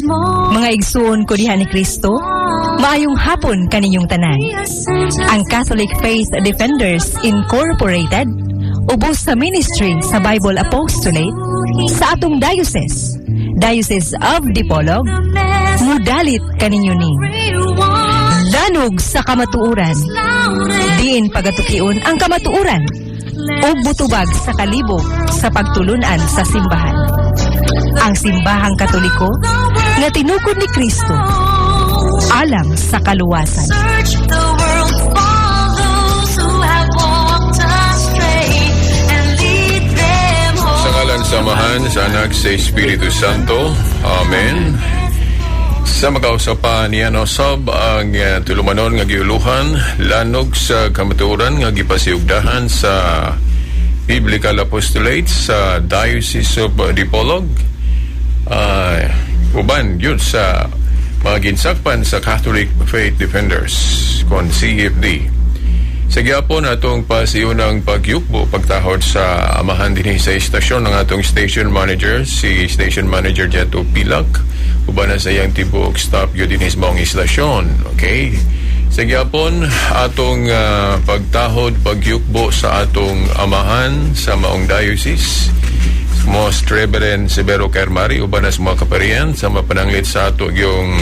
Mga igsoon ko diha ni Kristo, maayong hapon kaninyong tanan. Ang Catholic Faith Defenders Incorporated, ubos sa ministry sa Bible Apostolate sa atong diocese, Diocese of Dipolog, mudalit kaninyo ni lanog sa kamatuuran, diin pagatukion ang kamatuuran, ug butubag sa kalibog sa pagtulunan sa simbahan. Ang simbahang Katoliko nga tinukod ni Kristo alang sa kaluwasan. Sa ngalan samahan sa Anak sa Espiritu Santo. Amen. Sa makausapan niya nosab ang tulumanon nga giuluhan lanog sa kamatuoran nga gipasiugdahan sa Biblical Apostolate sa Diocese of Dipolog. Uban yun sa mga ginsakpan sa Catholic Faith Defenders kon CFD. Sa gyapon atong pasiunang pagyukbo pagtahod sa amahan dinhi sa istasyon ng atong station manager, si Station Manager Jeto Pilak, uban na sa iyang tibok stop yun dinhi sa maong istasyon. Okay? Sa gyapon atong pagtahod pagyukbo sa atong amahan sa maong diocese, Most Reverend Severo Carmari, uban na sa mga kaparian sa mapananglit sa ato yung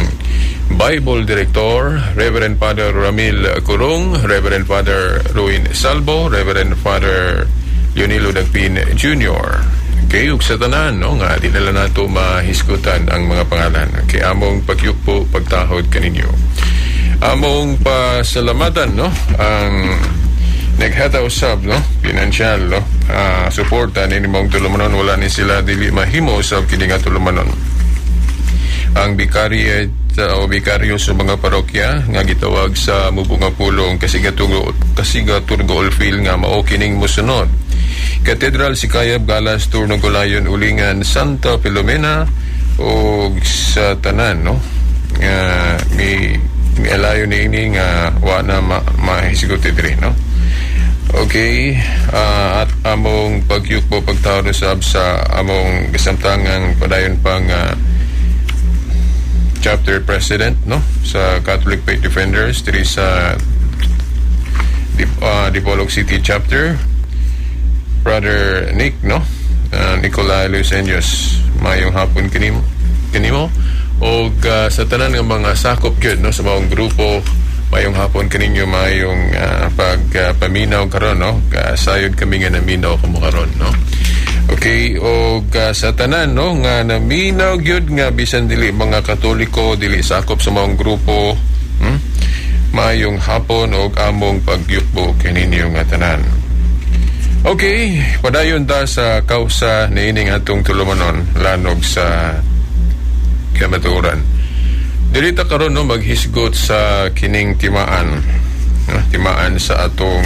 Bible Director, Reverend Father Ramil Curong, Reverend Father Ruin Salvo, Reverend Father Leonilo Dagpin Jr. Okay, ug sa tanan, no, nga di nila nato mahisgutan ang mga pangalan. Okay, among pagyukpo pagtahod kaninyo. Among pasalamatan, no, ang naghata usab, no, financial, no, suporta ni mong tulumanon, wala ni sila dili mahimo sa kini nga tulumanon. Ang bikaryo sa mga parokya nga gitawag sa mubunga pulong Kasigaturgo Oilfield nga mao kining mosunod. Cathedral Sikayab Galas Turnugolayon Ulingan Santa Filomena o sa tanan, no, may alayo ni ini nga wa na mahisgot diri, no. Okay, at among pagyukbo pagtawag sa among kasamtangang padayon pang chapter president, no, sa Catholic Faith Defenders diri sa Dipolog City chapter, Brother Nick, no, Nicolai Luceños, mayong hapon kanimo o sa tanan ng mga sakop yun, no, sa mga grupo, mayong hapon kaninyo, mayong pagpaminaw karon, no, sayod kami nga naminaw kamo karon, no. Okay, o sa tanan, no, nga naminaw gyud nga bisan dili mga Katoliko, dili sakop sa mga grupo, mayong hapon og among pagyukbo kaninyo nga tanan. Okay, padayon ta sa kausa niining atong tulumanon lanog sa kamatuoran. Dili ta karon, no, maghisgot sa kining timaan, no, timaan sa atong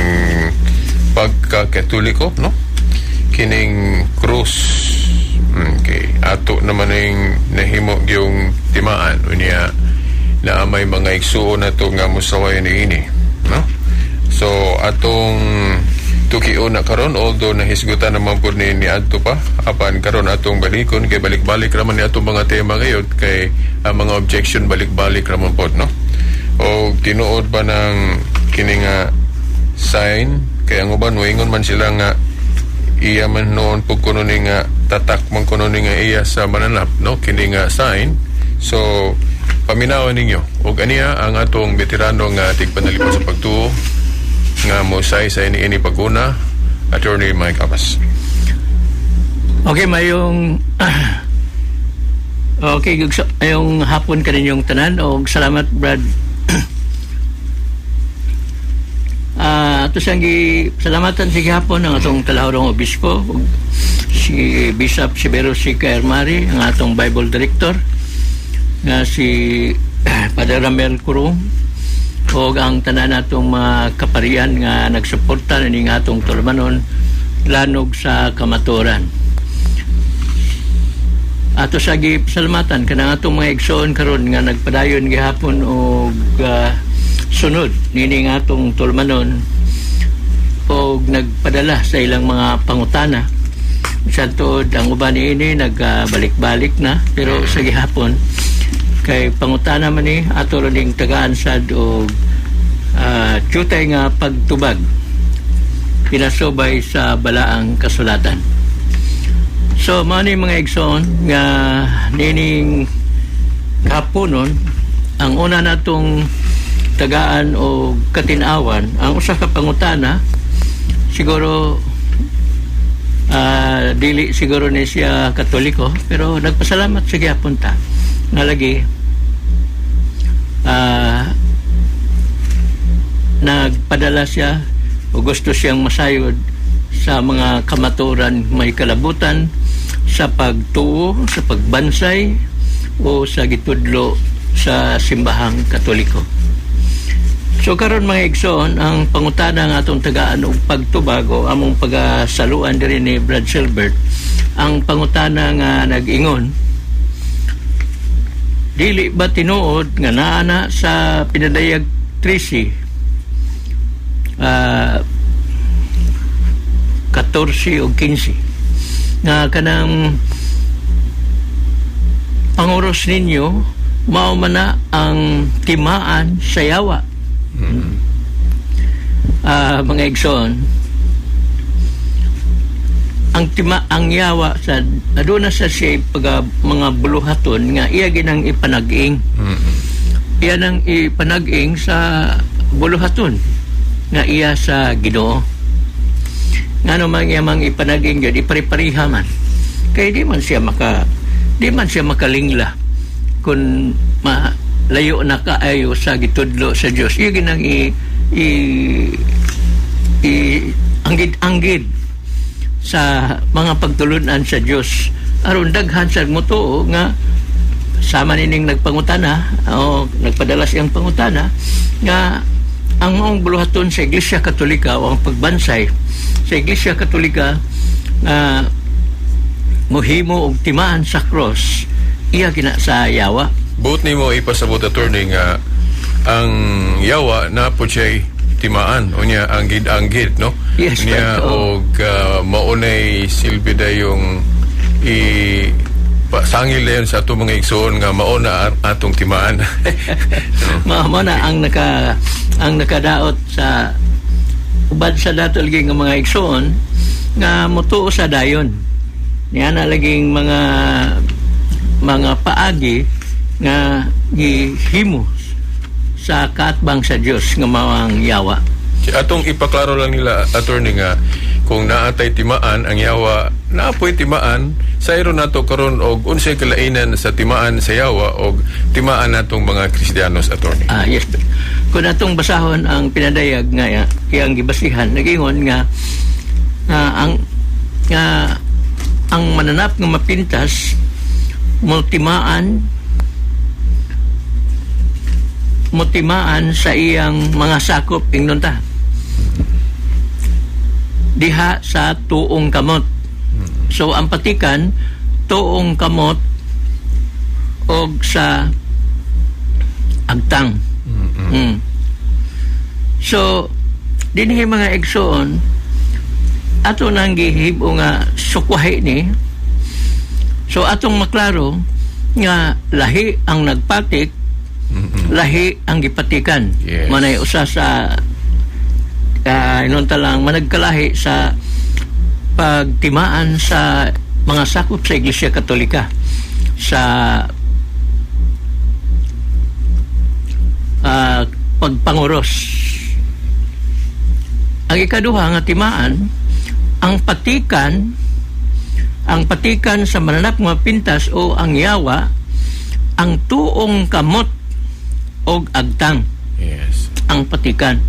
pagka-Katoliko, no, kining krus. Okay, ato naman yung nahimo yung timaan unya na may mga igsuon nato nga musaway ni ini, no. So atong tukion na karon, although nahisgutan naman po ni adto pa apan karon atong balikon kay balik-balik raman ni atong mga tema ngayon kay ang mga objection balik-balik raman po, no. O tinuod ba ng kini nga sign kay ang uban moingon man sila nga iya man noon pug kuno ni nga tatak man kuno ni nga iya sa mananap, no, kini nga sign. So paminawan ninyo ug aniya ang atong veterano nga tigpanalipod sa pagtuo nga mosay sa ini paguna, Attorney Mike Apas. Okay, mayong okay, ayong hapon kaninyong tanan og salamat, Brad. Ato siyang salamatan sa hapon ang atong kalahorong obispo, si Bishop Severo C. Carmari, ang atong Bible Director, nga si Padre Ramel Curong, o ang tanan natong mga kaparian nga nagsuporta ning atong tulumanon lanog sa kamatuoran. Ato sa gipasalamatan kanang atong mga igsoon karon nga nagpadayon gihapon og sunod nining atong tulumanon og nagpadala sa ilang mga pangutana. Sa tuod ang uban ini nagbalik-balik na, pero sa gihapon kay pangutana man ni ato ning tagaan sad og tutay nga pagtubag pinasubay sa balaang kasulatan. So mao ni mga igsoon nga nining kapunon ang una natong tagaan o katinawan ang usa ka pangutana siguro dili siguro ni siya Katoliko pero nagpasalamat sa gyapon ta nga lagi nagpadala siya o gusto siyang masayod sa mga kamaturan may kalabutan sa pagtuo, sa pagbansay o sa gitudlo sa simbahang Katoliko. So karon mga igsoon, ang pangutana nga atong tagaan og pagtubag o among pagasaluan diri ni Brad Silbert, ang pangutana nga nag-ingon, dili ba tinuod nga naana sa pinadayag 13 14 o 15 nga kanang panguros ninyo mao man na ang timaan sa yawa. Mga igsoon, ang yawa sa aduna sa siya mga buluhaton nga iya ginang ipanag-ing. Iya nang ipanag-ing sa buluhaton nga iya sa Ginoo. Ngano man iya mang ipanag-ing gyud ipari-pariha man. Kay di man siya makalingla kun layo na kaayo sa gitudlo sa Dios. Iya ginang anggid sa mga pagtulunan sa Dios aron daghan sa mutuo nga sama nining nagpangutana o nagpadala siyang pangutana nga ang maong buluhaton sa Iglesia Katolika o ang pagbansay sa Iglesia Katolika nga mohimo og timaan sa cross iya gina sa yawa. Buot nimo ipasabot attorney nga ang yawa na po siya timaan o niya anggid no? Yes, niya og maunay silbi yung sangil na yun sa atong mga igsoon nga mauna atong timaan. Mao na ang nakadaot sa ubad sa dato lagi nga mga igsoon nga motuo sa dayon. Niya na laging mga paagi nga gihimo sa kaatbang sa Dios nga mawang yawa. Atong ipaklaro lang nila attorney nga kung naatay timaan ang yawa, naapoy timaan sayro nato karon og unsay kalainan sa timaan sa yawa og timaan natong mga Kristiyanos attorney. Yes. Kung atong basahon ang pinadayag nga kaya ang gibasihan nagingon nga ang mananap nga mapintas motimaan sa iyang mga sakop ingnon ta diha sa tuong kamot. So ang patikan tuong kamot og sa agtang. So dinhi mga igsoon ato nang gihibo nga sukwahi ni. So atong maklaro nga lahi ang nagpatik, lahi ang gipatikan. Yes. Manay usa sa inunta lang managkalahi sa pagtimaan sa mga sakop sa Iglesia Katolika sa pagpanguros. Ang ikaduha nga timaan ang patikan sa mananap nga pintas o ang yawa ang tuong kamot og agtang. Yes. Ang patikan.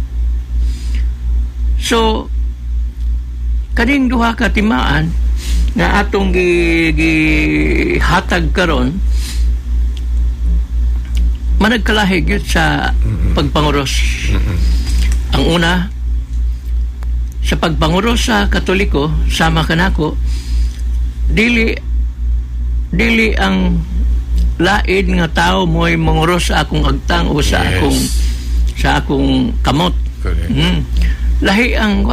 So kaning duha ka timaan na atong gihatag karon managkalahi gyud sa pagpanguros. Ang una sa pagpanguros sa Katoliko sama kanako dili ang laid nga tao mo'y manguros sa akong agtang o sa akong kamot. Lahi ang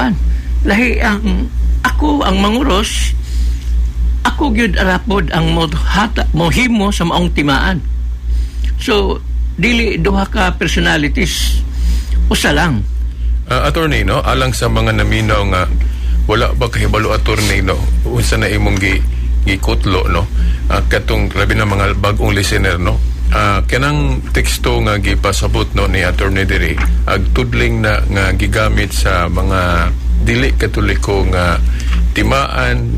ako ang manguros, ako gyud arapod ang mohimo sa maong timaan. So dili duha ka personalities, usa lang. Attorney, no, alang sa mga naminaw nga wala ba kahibalo, attorney, no, unsa na imong gikutlo, no, katong labi na mga bagong listener, no, kanang teksto nga gipasabot, no, ni attorney diri agtudling na nga gigamit sa mga dili katoliko nga timaan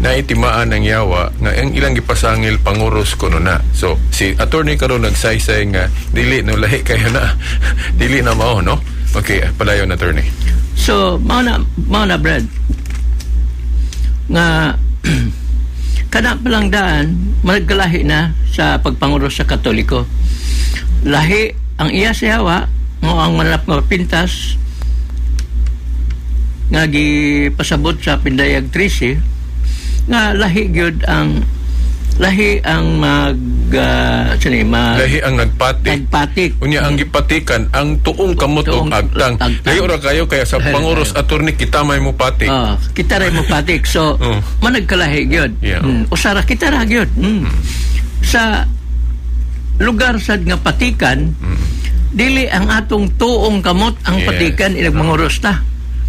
ng yawa nga ang ilang gipasangil panguros kuno na. So si attorney karon nagsaysay nga dili no lahi kayo na dili na mao, no. Okay, padayon, attorney. So mao na Brad nga kana palang daan magkalahi na sa pagpanguros sa Katoliko. Lahi ang iya sa yawa mo ang manalap nga pintas nga gipasabot sa Pindayag 13 nga lahi gyud ang lahi ang lahi ang nagpatik. Unya ang gipatikan ang tuong kamot og agtang. Layo ra kayo kaya sa panguros, attorney, kita may mo patik. Kita ray mo patik. So managkalahi gyud. Yeah. Usara kita ra gyud. Sa lugar sad nga patikan, dili ang atong tuong kamot ang patikan ilang manguros ta.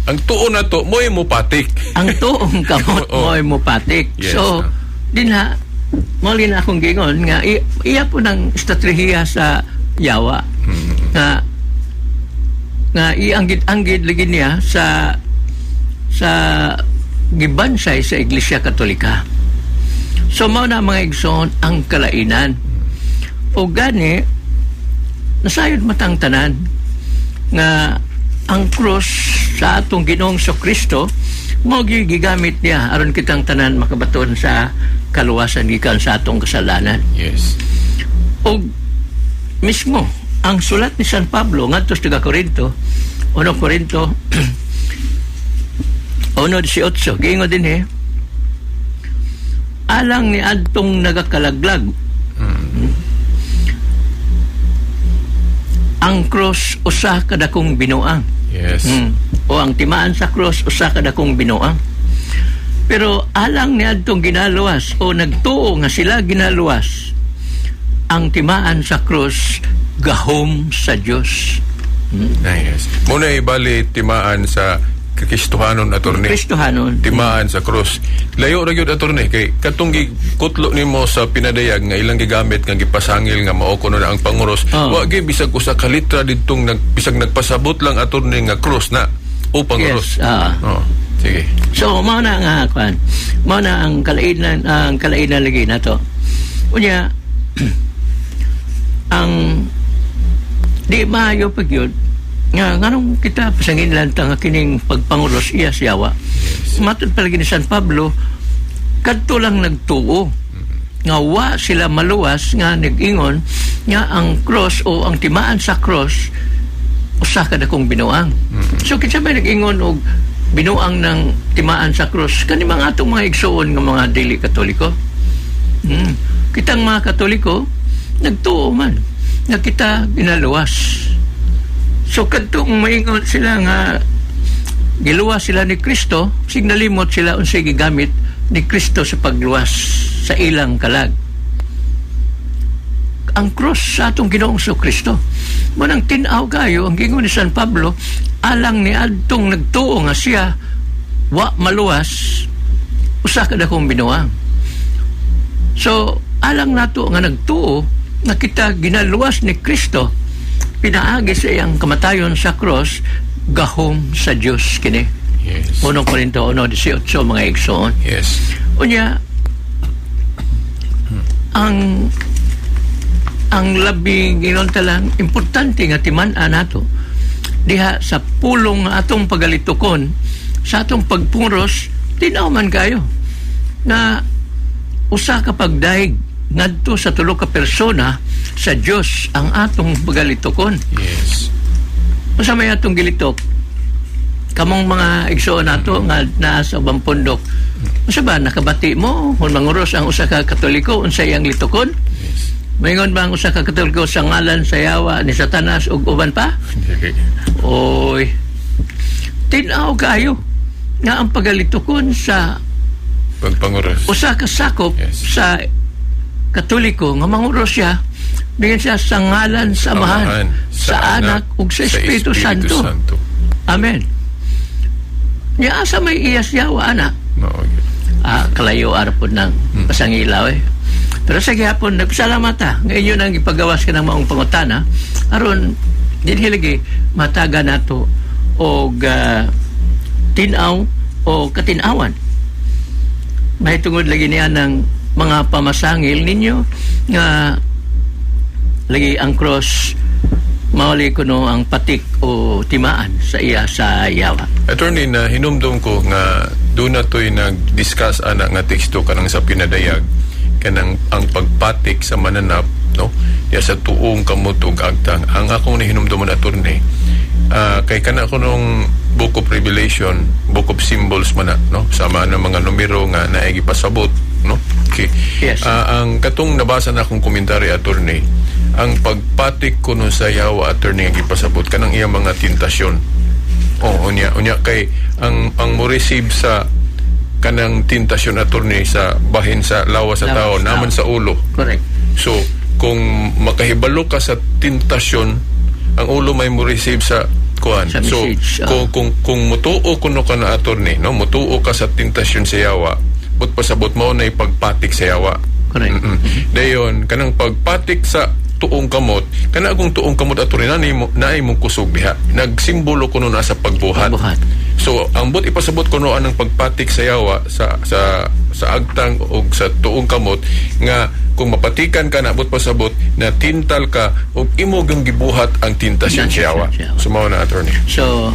Ang tuon na to mo'y mo patik. Ang tuong kamot mo'y mo patik. Yes, So dinha mali na akong gingon nga iya po ng estratehiya sa yawa nga ianggid lagi niya sa gibansay sa Iglesia Katolika. So mao na mga igsoon ang kalainan. O gani nasayod matang tanan nga ang krus sa atong Ginoong Kristo mo gigamit niya aron kitang tanan makabaton sa kaluwasan gikan sa atong kasalanan. Yes. O mismo ang sulat ni San Pablo ngadto sa Korinto, 1 Korinto 1:18 giingon din alang ni adtong nagakalaglag ang cross usa kadakong binuang. Yes. O ang timaan sa cross usa kadakong binuang. Pero alang ni adtong ginaluwas o nagtuo nga sila ginaluwas, ang timaan sa cross gahom sa Dios. Yes. Muna ibali timaan sa Kristohanon, attorney. Kristohanon. Timaan sa cross. Layo ra gyud, attorney, kay katong gikutlo nimo sa pinadayag nga ilang gigamit nga gipasangil nga mao kuno na ang panguros. Wa gyud bisag usa ka litra didtong bisag nagpasabot lang, attorney, nga cross na o panguros. Yes. Sige. So mao na nga kwan. Mao na ang kalainan lagi nato. Unya ang di maayo pag yun nga nganong kita pasangin lang nga kining pagpangulos iya siyawa. Matod palagi ni San Pablo kadto lang nagtuo nga wa sila maluwas nga nag-ingon nga ang cross o ang timaan sa cross usa ka dakong binuang. So kinsa may nag-ingon og binuang ng timaan sa cross kani mga atong mga igsoon nga mga dili Katoliko. Kitang mga Katoliko nagtuo man nga kita ginaluwas. So kadtong maingon sila nga giluwas sila ni Kristo, signalimot sila unsay gigamit ni Kristo sa pagluwas sa ilang kalag. Ang cross sa atong Ginoong Kristo. Manang tin-aw kayo ang gingon ni San Pablo, alang ni adtong nagtuo nga siya wa maluwas usa ka dakong binuang. So alang nato nga nagtuo nga kita ginaluwas ni Kristo, pinaagi sa iyang kamatayon sa cross gahom sa Dios kini. Yes. 1 Korinto 1:18 mga igsoon. Yes. Unya ang labing ginontalang importante nga timan-an nato diha sa pulong atong pagalitukon sa atong pagpuros, tinaw man kayo na usa ka pagdaig ngadto sa tulo ka persona sa Dios ang atong pagalitukon. Yes. Usa may atong gilitok kamong mga igsoon nato nga naa sa ubang pundok. Usa ba nakabati mo kung manguros ang usa ka Katoliko unsay ang litukon? Yes. Maingon ba ang usa ka Katoliko sa ngalan sa yawa ni Satanas ug uban pa? Okay. Oy. Tinaw kayo nga ang pagalitukon sa Pagpanguros. usa ka sakop Yes. sa Katoliko nga manguros siya Diyan siya sa ngalan sa Amahan, sa Anak, ug sa Espiritu Santo. Amen. Niya asa may iyas yawa, anak. Kalayo arapon ng pasangilaw eh. Pero sa gihapon, nagpasalamat ta. Ngayon yun ang ipagawas ka ng maong pangutana. Aron, din hilagi, mataga nato o tinaw o katinawan. May tungod lagi niya ng mga pamasangil ninyo nga lagi ang cross mauli ko no ang patik o timaan sa iya sa yawa. Attorney, na hinumdum ko nga doon na to'y nag-discuss anak nga teksto kanang sa pinadayag kanang ang pagpatik sa mananap, no? Ya sa tuong kamutog agtang. Ang akong nahinumduman, attorney, kay kana ko nung Book of Revelation, Book of Symbols man na, no? Sama ng mga numero nga naigi pasabot, no? Okay. Yes. Ang katong nabasa na akong komentary, attorney, ang pagpatik ko no sa yawa, attorney, ang ipasabot kanang iyang mga tintasyon. Unya kay ang mo receive sa kanang tintasyon, attorney, sa bahin sa lawa sa tao naman sa ulo. Correct. So kung makahibalo ka sa tintasyon, ang ulo may mo receive sa kuan. Sa So message, kung mutuo kuno ka na, attorney, no, mutuo ka sa tintasyon sa yawa, but pasabot mo na ipagpatik sa yawa. Correct. Dayon kanang pagpatik sa tuong kamot, kana akong tuong kamot, attorney, na imong kusog diha, nagsimbolo kuno na sa pagbuhat. So ang but ipasabot kuno anang pagpatik sa yawa sa agtang o sa tuong kamot nga kung mapatikan ka na but pasabot na tintal ka o imo gyung gibuhat ang tintasyon sa yawa. Sumaw na, attorney. So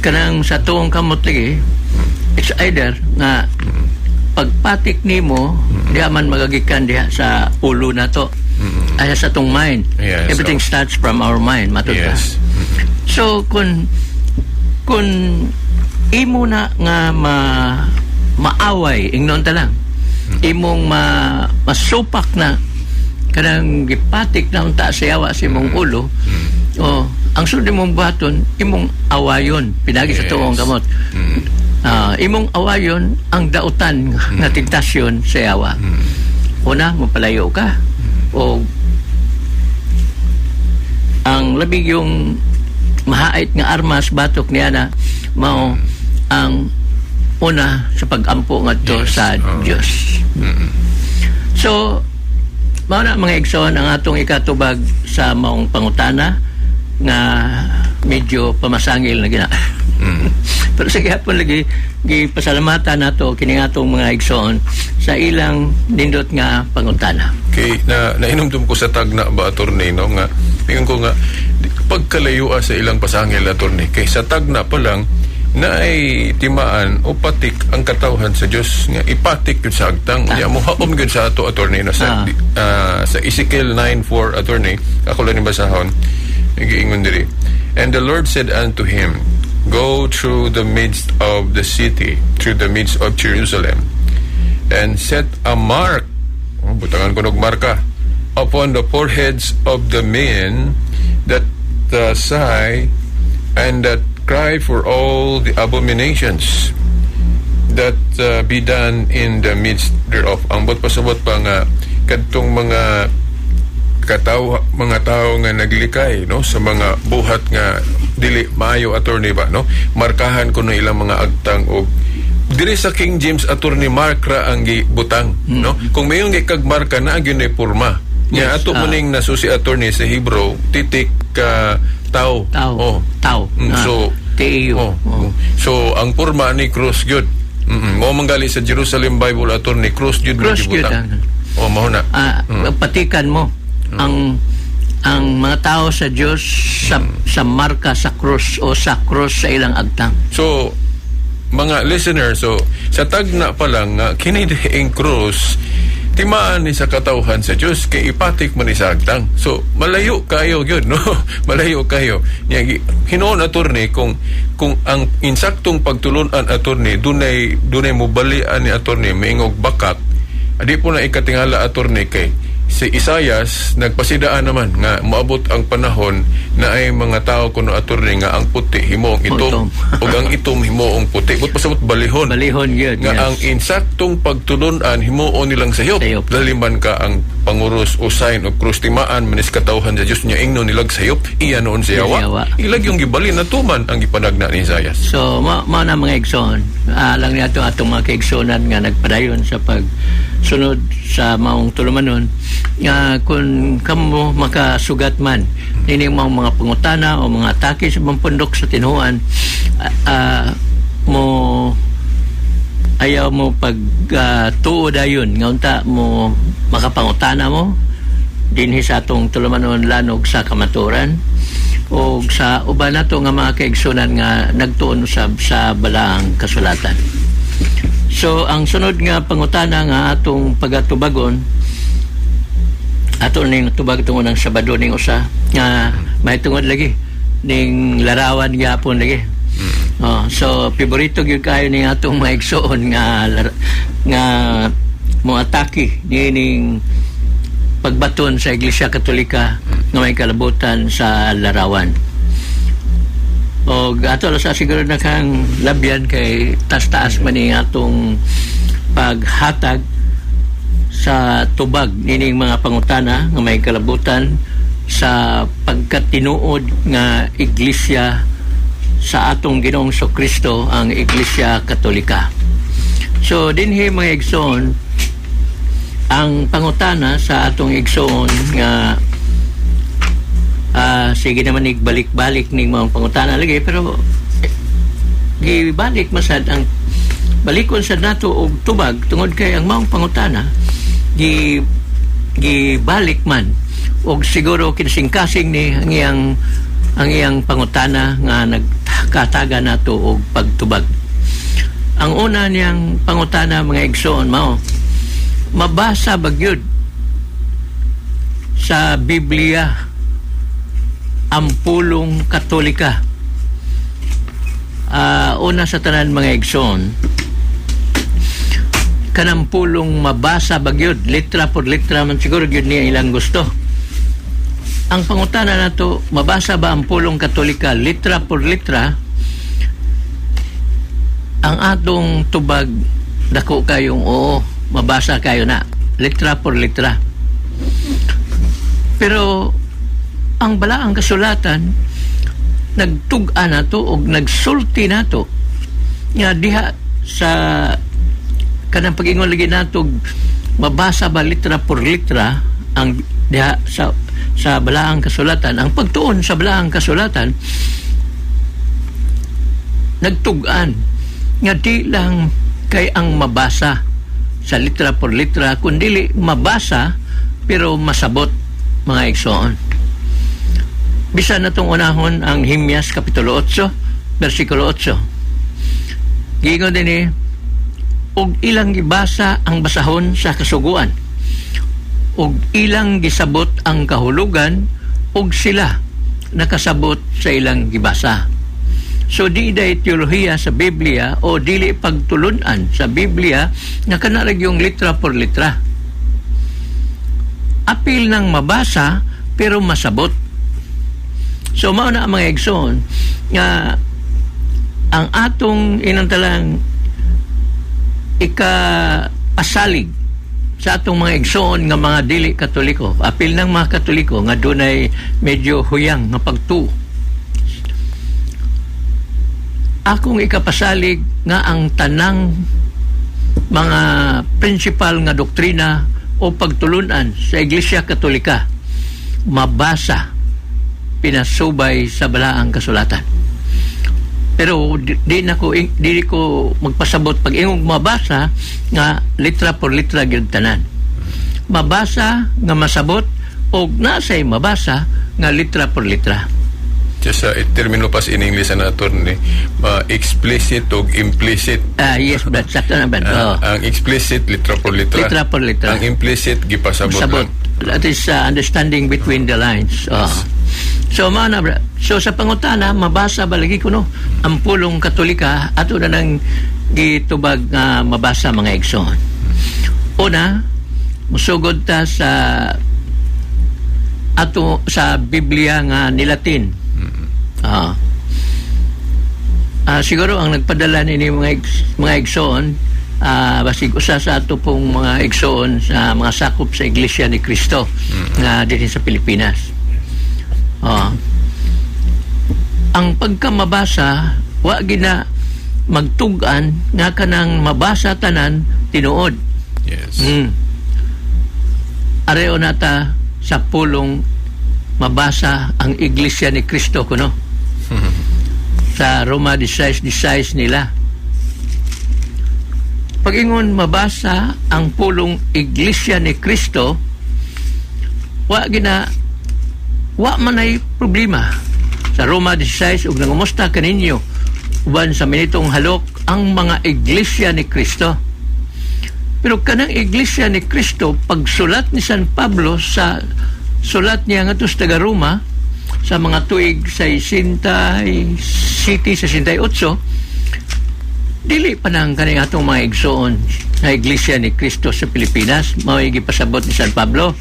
kanang sa tuong kamot lagi, it's either nga pagpatik nimo diha man magagikan diha sa ulo na to. Ay sa tong mind. Yes, Everything starts from our mind, matud ka. Yes. So kun imo na nga maaway ingnon ta lang. Imong masupak na kanang gipatik na unta sa yawa sa imong ulo. Ang sunod mong buhaton imong awayon pinagi sa tuong kamot. Imong awayon ang dautan nga tentasyon sa yawa. Una, mapalayo ka. O ang labing yung mahait nga armas batok niya na mao ang una sa pag-ampo ngadto sa Dios. So mao na mga igsoon ang atong ikatubag sa maong pangutana nga medyo pamasangil na gina. Pero sa gihapon lagi gipasalamatan nato kini atong mga igsoon sa ilang nindot nga pangutana. Okay, nainumdum ko sa tagna ba, attorney, no, nga tingin ko nga pagkalayua sa ilang pasangil, attorney, kay sa tagna pa lang na ay timaan o patik ang katawhan sa Dios nga ipatik yun sa agtang. Ya mo haom gyud sa ato, attorney, na sa Ezekiel 9:4, attorney, ako lang ni basahon, giingon diri. And the Lord said unto him, Go through the midst of the city, through the midst of Jerusalem, and set a mark, butangan ko marka, upon the foreheads of the men that sigh and that cry for all the abominations that be done in the midst thereof. Ang pasabot pa nga kadtong mga tao nga naglikay, no, sa mga buhat nga dili maayo, attorney, ba, no, markahan ko no ilang mga agtang og diri sa King James, attorney, markra ang gibutang, no, kung mayong gikagmarka na gyud ni porma nya ato muning nasusi, attorney, sa Hebrew titik ka tao. So Teo. So ang porma ni cross gyud. Mo manggali sa Jerusalem Bible, attorney, cross gyud gibutang. Mao na. Patikan mo ang mga tao sa Dios sa marka sa cross o sa cross sa ilang agtang. So mga listeners, so sa tagna pa lang nga kinidiing cross timaan ni sa katawhan sa Dios kay ipatik man ni sa agtang. So malayo kayo gyud, no. Malayo kayo. Nya hinuon, attorney, kung ang insaktong pagtulon-an, attorney, dunay mobalian ni attorney maingog bakat, adi po na ikatingala, attorney, kay si Isayas nagpasidaan naman nga moabot ang panahon na ay mga tao kuno attorney nga ang puti himo ang itom ug ang itom himo ang puti but pasabot balihon yun. nga ang insaktong pagtulunan himuon nilang sayop daliman ka ang panguros o sign o krus timaan manis katawhan sa Dios nya ingnon nilag sayop iya noon si Yawa ilag yung gibalin na tuman ang gipanagna ni Isayas. So mao na mga igsoon lang niya atong mga kaigsonan nga nagpadayon sa pagsunod sa maong tulumanon nga kung kamo makasugat man nini mga pangutana o mga atake sa pampundok sa tinuan mo ayaw mo pag tuod ayon nga unta mo makapangutana mo dinhi sa atong tulumanon lanog sa kamaturan o sa uban nato nga mga kaigsunan nga nagtuon sa balaang kasulatan. So ang sunod nga pangutana nga atong pagatubagon ato ning tubag tungod ng Sabado ning usa nga may tungod lagi ning larawan gyapon lagi. So paborito gyud kayo ning atong maigsoon nga mo atake ning pagbaton sa Iglesia Katolika nga may kalabutan sa larawan. O ato sa siguro na kang labyan kay taas-taas man ning atong paghatag sa tubag nining mga pangutana nga may kalabutan sa pagkatinuod nga iglesia sa atong Ginoong Kristo ang Iglesia Katolika. So dinhi mga igsoon ang pangutana sa atong igsoon nga sige naman igbalik-balik ning mga pangutana lagi pero gibalik masad ang balikon sad nato og tubag tungod kay ang maong pangutana gibalik man og siguro kinsingkasing ni ang iyang pangutana nga nagkataga nato og pagtubag. Ang una niyang pangutana mga igsoon mao mabasa bagyod sa Biblia ang pulong Katolika. Una sa tanan mga igsoon kanang pulong mabasa bagyod litra por litra man siguro gyud niya ilang gusto. Ang pangutana nato mabasa ba ang pulong Katolika litra por litra? Ang atong tubag dako kayong oo mabasa kayo na litra por litra. Pero ang balaang kasulatan nagtug-an nato og nagsulti nato nga diha sa kanang pag-ingon lagi nato mabasa ba litra por litra ang diha sa balaang kasulatan. Ang pagtuon sa balaang kasulatan nagtug-an nga di lang kay ang mabasa sa litra por litra kundi mabasa pero masabot mga igsoon. Bisan natong unahon ang Himyas Kapitulo 8 versikulo 8 giingon din og ilang gibasa ang basahon sa kasuguan og ilang gisabot ang kahulugan og sila nakasabot sa ilang gibasa. So di day teolohiya sa Biblia o dili pagtulunan sa Biblia nga kanarag yung litra por litra. Apil ng mabasa pero masabot. So mao na ang mga igsoon nga ang atong inantalang ikapasalig sa atong mga igsoon nga mga dili Katoliko. Apil ng mga Katoliko nga dunay medyo huyang nga pagtuo. Akong ikapasalig nga ang tanang mga principal nga doktrina o pagtulunan sa Iglesia Katolika mabasa pinasubay sa balaang kasulatan. Pero di ko magpasabot pag ingong mabasa nga litra por litra gyud tanan. Mabasa nga masabot o nasay mabasa nga litra por litra. Just termino pas in English na attorney explicit o implicit. Yes, but sakto na ba? Ang explicit litra por litra. Litra por litra. Ang implicit gipasabot lang. That is understanding between the lines. So sa pangutana mabasa balagi kuno ang pulong Katolika ato na nang gitubag nga mabasa mga igsoon. Una musugod ta sa sa Biblia nga nilatin. Siguro ang nagpadala ni mga igsoon, basig usa sa ato pong mga igsoon sa mga sakop sa Iglesia ni Cristo nga dito sa Pilipinas. Ang pagkamabasa wa gina magtugan nga kanang mabasa tanan tinuod. Yes. Areo nata sa pulong mabasa ang Iglesia ni Cristo kuno. Sa Roma 16:16 nila. Pag-ingon mabasa ang pulong Iglesia ni Cristo, wa man ay problema. Sa Roma 16 ug nangumusta kaninyo uban sa minitong halok ang mga Iglesia ni Cristo. Pero kanang Iglesia ni Cristo, pagsulat ni San Pablo sa sulat niya nga sa taga Roma sa mga tuig 67, 68, dili pa nang kaning atong mga igsoon sa Iglesia ni Cristo sa Pilipinas. Mao'y gipasabot ni San Pablo.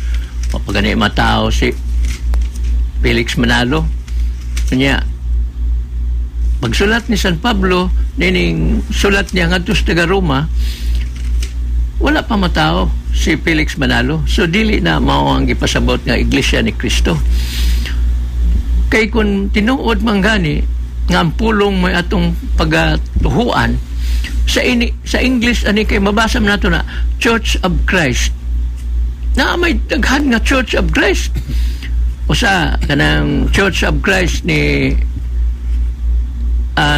O pag ganyan matao si Felix Manalo. Kanya, pagsulat ni San Pablo, nining sulat niya nga sa taga Roma, wala pa matao si Felix Manalo. So, dili na mao ang gipasabot nga Iglesia ni Cristo. Kay kung tinuod man gani nga ang pulong may atong pagatuhuan sa English ani kay mabasa man nato na Church of Christ. Na may daghan nga Church of Christ. Usa kanang Church of Christ ni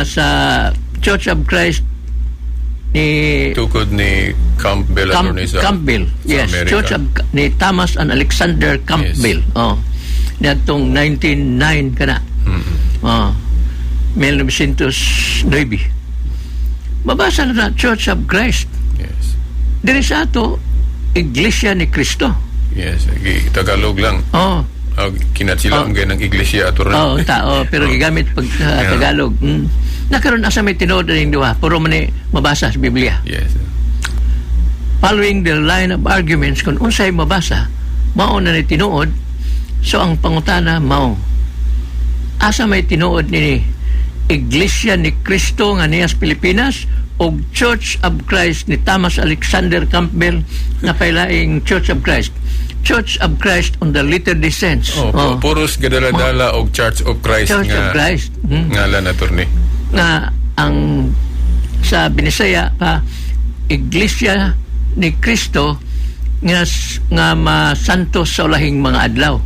sa Church of Christ ni Tukod ni Campbell Campbell. Yes, America. Church of ni Thomas and Alexander Campbell. Yes. Natong 1909 kana. 1909. Mabasa na Church of Christ. Yes. Diri sa ato Iglesia ni Cristo. Yes, Tagalog lang. Kinatsilang ng iglesia attorney. Pero gigamit pag Tagalog. Nakaroon asa may tinuod ning duha, puro man ni mabasa sa Biblia. Yes. Following the line of arguments kung unsay mabasa, mao na ni tinuod. So ang pangutana mao, asa may tinuod ni Iglesia ni Cristo nga niya sa Pilipinas o Church of Christ ni Thomas Alexander Campbell na pailaing Church of Christ. Church of Christ on the Latter-day Saints. Puros gadala-dala og Church of Christ Church of Christ. Ngalan attorney. Nga ang sa Binisaya pa Iglesia ni Cristo nga masantos sa ulahing mga adlaw.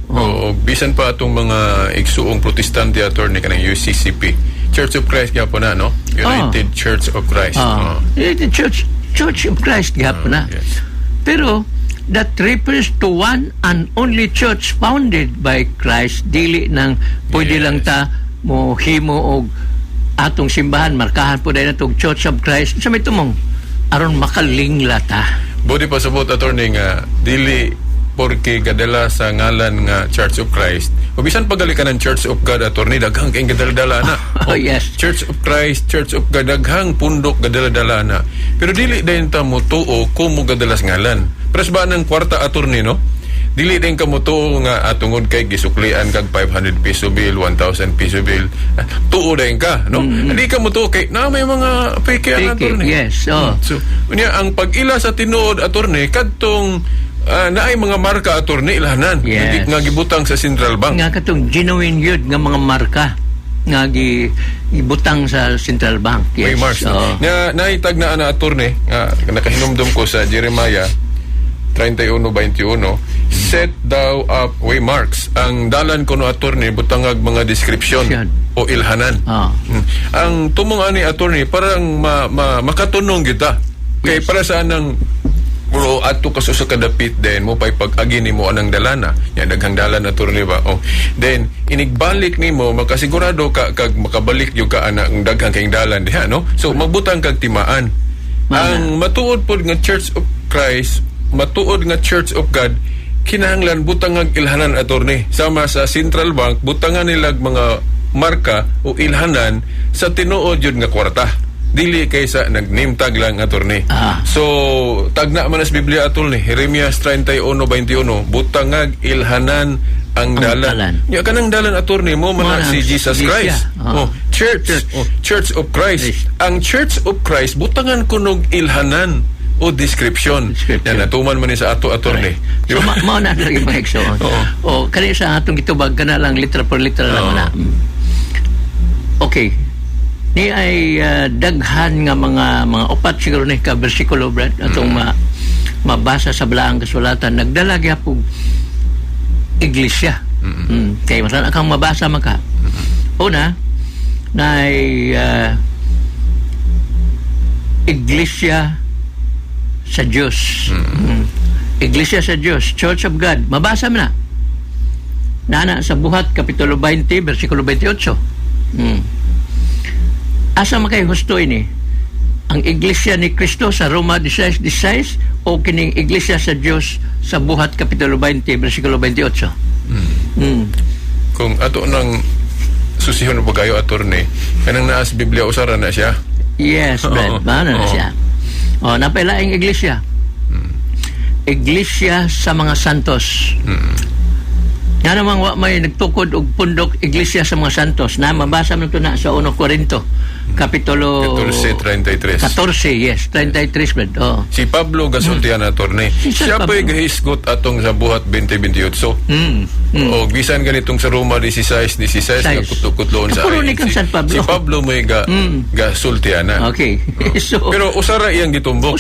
Bisan pa atong mga igsuong protestante attorney kanang UCCP. Church of Christ gyapon na, no? United Church of Christ. United Church of Christ gyapon na. Yes. Pero that refers to one and only church founded by Christ. Dili nang pwede lang ta mo himo og atong simbahan markahan po dahil natong Church of Christ. Sa may tumong aron makalingla ta. Budi pasabot attorney nga dili porke gadala sa ngalan nga Church of Christ. O bisan pagalikan ng Church of God attorney daghang kay gadala na. Yes. Church of Christ, Church of God daghang pundok gadala na. Pero dili dayon ta mo tuo kumo gadalas ngalan. Pres ba ng kwarta attorney no? Dili din ka mo tuo nga atungod kay gisuklian kag 500 peso bill, 1,000 peso bill. Tuo din ka, no? Hindi ka mo tuo kay na may mga fake attorney. Yes. So, unya ang pag-ila sa tinuod attorney kadtong naay mga marka attorney ilahanan. Yes. Nga gibutang sa Central Bank. Nga katong genuine yun nga mga marka nga gibutang sa Central Bank. Yes. Waymarks. Nga naitag na ana attorney nga nakahinumdum ko sa Jeremiah 31:21, set thou up waymarks. Ang dalan kuno attorney butangag mga description o ilhanan. Ang tumong ani attorney parang makatunong kita. Kay para sa anang bro ato kaso sa kadapit din mo pay pag-agi nimo anang dalana. Yan daghang dalan attorney ba. Then inigbalik nimo makasigurado ka kag makabalik jud ka ana ang daghang kay dalan diha, no? So magbutang kag timaan. Ang matuod pod nga Church of Christ, matuod nga Church of God, kinahanglan butangag ilhanan attorney. Sama sa Central Bank, butangan nilag mga marka o ilhanan sa tinuod yun nga kwarta. dili kaysa nag-name tag lang attorney. So tagna man sa Biblia atol ni Jeremias 31:21 butangag ilhanan ang dalan. Ya kanang dalan attorney mo man si Jesus Christ. Church of Christ. Ang Church of Christ butangan kunog ilhanan o description. Na natuman man ni sa ato attorney. So mao na lagi mga igsoon. O kani sa atong gitubag kana lang litra per litra lang na. Okay. Ni ay daghan nga mga upat siguro ni ka bersikulo Brad atong mabasa sa balaang kasulatan nagdala gyapon iglesia. Kay masan akong mabasa maka. Una na iglesia sa Diyos. Iglesia sa Diyos, Church of God. Mabasa mo na. Nana sa Buhat, Kapitulo 20, versikulo 28. Asa makay husto ini? Ang Iglesia ni Cristo sa Roma 16:16 o kining Iglesia sa Diyos sa Buhat, Kapitulo 20, versikulo 28? Kung ato nang susihon po kayo attorney, kanang naas Biblia usara na siya? Yes, Brad. Paano na siya? Napailaing iglesia. Iglesia sa mga santos. Nga namang may nagtukod og pundok iglesia sa mga santos. Na mabasa mo ito na sa 1 Corinto. Kapitulo 14:33. 14, yes. 33, Brad. Si Pablo gasultian attorney. Siya po'y gahisgot atong sa Buhat 20:28. O bisan ganitong sa Roma 16:16 nagkutukutloon sa ayin. Si Pablo may gasultian na. Okay. So, pero usara iyang gitumbok.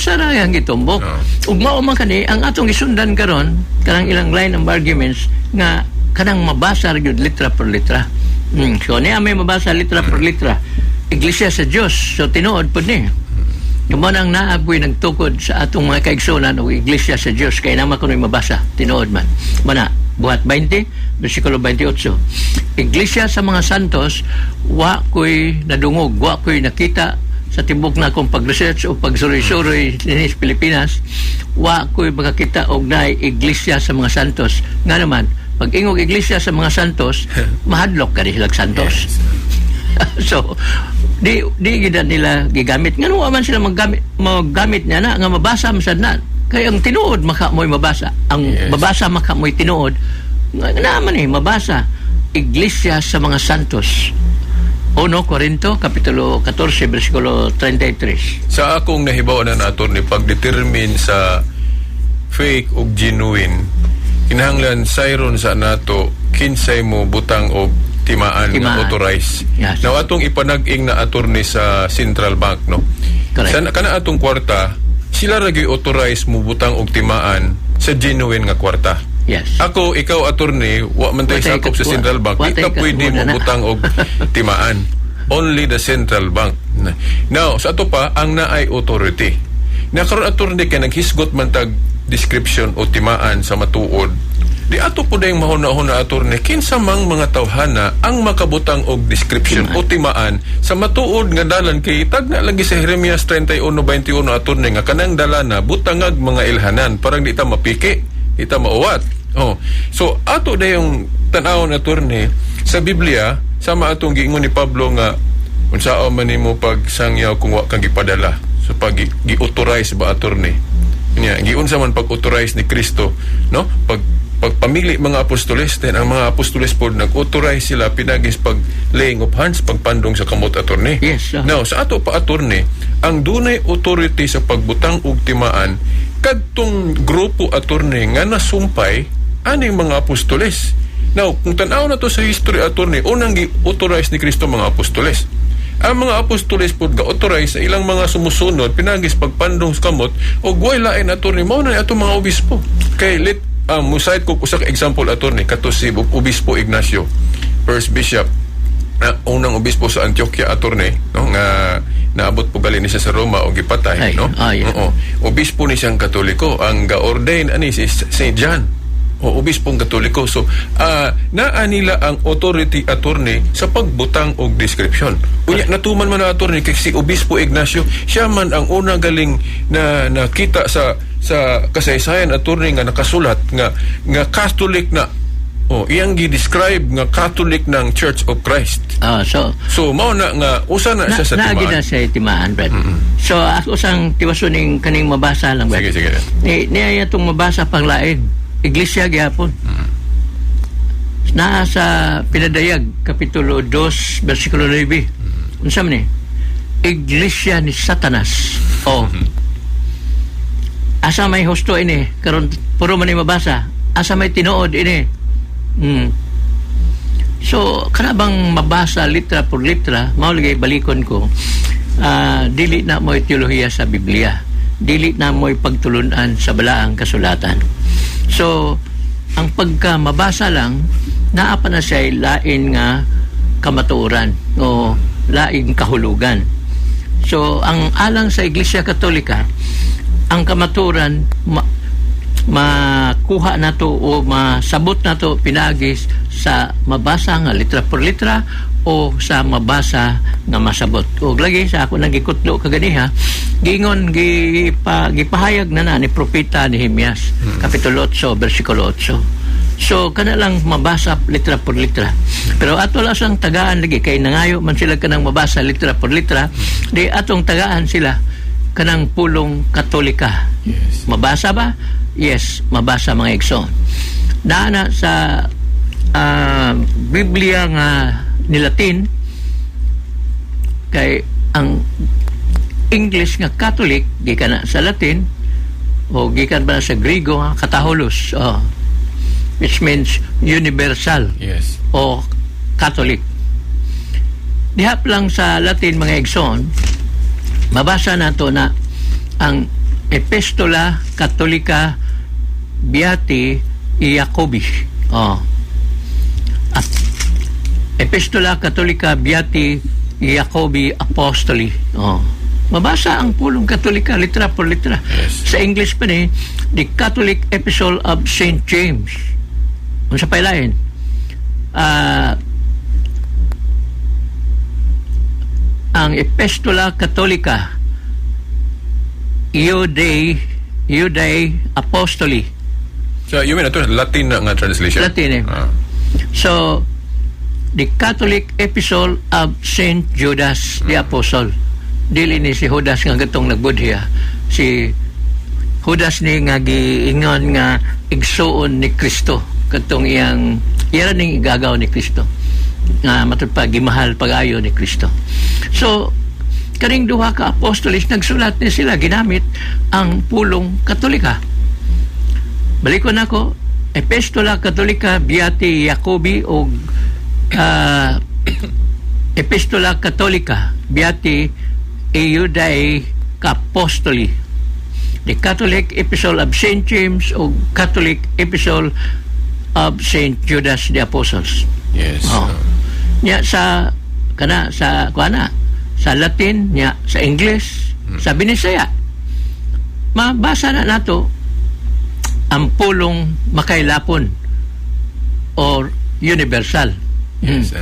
Ug mao man kani ang atong gisundan karon kanang ilang line of arguments nga kanang mabasa gyud litra per litra. So niya may mabasa litra per litra. Iglesia sa Diyos. So tinuod po ni. Naman ang naapoy nagtukod sa atong mga kaigsunan o Iglesia sa Diyos. Kaya naman ko nung mabasa. Tinuod man. Mana, Buhat 20, versikulo 28. Iglesia sa mga santos, wa ko'y nadungog, wa ko'y nakita sa tibok na akong pag-research o pag-suri-suri sa Pilipinas, wa ko'y makakita og naay Iglesia sa mga santos. Nga naman, pag ingog Iglesia sa mga santos, mahadlok ka rin silang santos. So di gid nila gigamit ngano man sila maggamit niya na nga mabasa masad na kay ang tinuod maka moy mabasa ang mabasa maka moy tinuod naman mabasa Iglesia sa mga santos 1 Corinto Kapitulo 14 versikulo 33. Sa akong nahibaw na attorney pag-determine sa fake o genuine kinahanglan sayron sa nato kinsay mo butang og timaan na authorize. Yes. Now atong ipanag-ing na attorney sa Central Bank no. Sana kana atong kwarta sila ra gyud authorize mo butang og timaan sa genuine nga kwarta. Yes. Ako ikaw attorney wa man tay sakop sa Central Bank di ka pwede mo butang og timaan. Only the Central Bank. Now sa ato pa ang naay authority. Nakaron attorney kay naghisgot man tag description o timaan sa matuod. Di ato po dayong mahuna-huna attorney kinsa mang mga tawhana ang makabutang og description o timaan sa matuod nga dalan kay tagna lagi sa Jeremias 31:21 attorney nga kanang dalana butangag mga ilhanan parang di ta mapiki, di ta mauwat. So ato dayong tan-awon attorney sa Biblia sama atong giingon ni Pablo nga unsao man nimo pagsangyaw kung wa kang gipadala so pag gi-authorize ba attorney nya giunsa man pag-authorize ni Kristo no pagpamili mga apostoles then ang mga apostoles po nag-authorize sila pinagis pag laying of hands pagpandong sa kamot attorney. Yes. Now sa ato pa attorney ang dunay authority sa pagbutang og timaan kadtong grupo attorney nga nasumpay aning mga apostoles. Now kung tan-aw na to sa history attorney unang gi-authorize ni Kristo mga apostoles. Ang mga apostoles po ga-authorize sa ilang mga sumusunod pinagis pagpandong sa kamot o guway lain attorney mao na ato mga obispo kay musayt ko usa ka example attorney kato si Obispo Ignacio first bishop unang obispo sa Antioquia attorney no nga naabot po gali ni siya sa Roma o gipatay no obispo ni siyang Katoliko ang ga-ordain ani si Saint John o obispong Katoliko so naa nila ang authority attorney sa pagbutang og description unya natuman man na attorney kay si Obispo Ignacio siya man ang una galing na nakita sa kasaysayan attorney nga nakasulat nga Catholic na iyang gi-describe nga Catholic ng Church of Christ. So Mao na nga usa na siya sa naagi na timaan. sa timaan, Brad. So ako sang tiwasuning kaning mabasa lang, Brad. Sige. Niya itong mabasa pang lain. Iglesia gyapon. Naa sa Pinadayag kapitulo 2 bersikulo 9. Unsa man ni? Iglesia ni Satanas. Asa may husto ini karon puro man ni mabasa. Asa may tinuod ini. So kana bang mabasa litra por litra, mao lagi balikon ko. Dili na mo'y teolohiya sa Biblia. Dili na mo'y pagtulunan sa balaang kasulatan. So ang pagka mabasa lang naa pa na siya lain nga kamatuoran o laing kahulugan. So ang alang sa Iglesia Katolika, ang kamatuoran makuha nato o masabot nato pinagis sa mabasa nga litra por litra o sa mabasa nga masabot. O lagi sa ako nagikutlo kaganiha, gingon gipahayag na ni propeta Nehemias kapitulo 8 bersikulo 8. So kana lang mabasa litra por litra. Pero ato lang sang tagaan lagi kay nangayo man sila kanang mabasa litra por litra, di atong tagaan sila kanang pulong Katolika. Yes. Mabasa ba? Yes, mabasa mga igsoon. Naana sa Biblia nga ni Latin kay ang English nga Catholic gikan na sa Latin o gikan ba na sa Griego nga Kataholos, which means universal. Yes. O Catholic. Dihap lang sa Latin mga igsoon, mabasa nato na ang Epistola Catholica Beati Iacobi. Epistola Catholica Beati Iacobi Apostoli. Mabasa ang pulong Katolika litra por litra. Yes. Sa English pa ni, the Catholic Epistle of St. James. Unsa pa ilain? Ang Epistola Catholica Iudae Apostoli. So, you mean ito Latin na nga translation? Latin So, the Catholic Epistle of Saint Judas the Apostle. Dili ni si Judas nga gatong nagbudhiya. Si Judas ni nga giingon nga igsuon ni Kristo. Katong iyang ning igagaw ni Kristo. Nga matod pa gimahal pag-ayo ni Kristo. So, kaning duha ka apostolis nagsulat ni sila ginamit ang pulong Katolika. Balikon ako, Epistola Catholica Beati Iacobi o Epistola Catholica Beati Iudae Apostoli. The Catholic Epistle of St. James o Catholic Epistle of St. Judas the Apostles. Yes. Nya sa Latin, nya sa English, sa Binisaya. Mabasa na nato ang pulong makailapon or universal. Yes.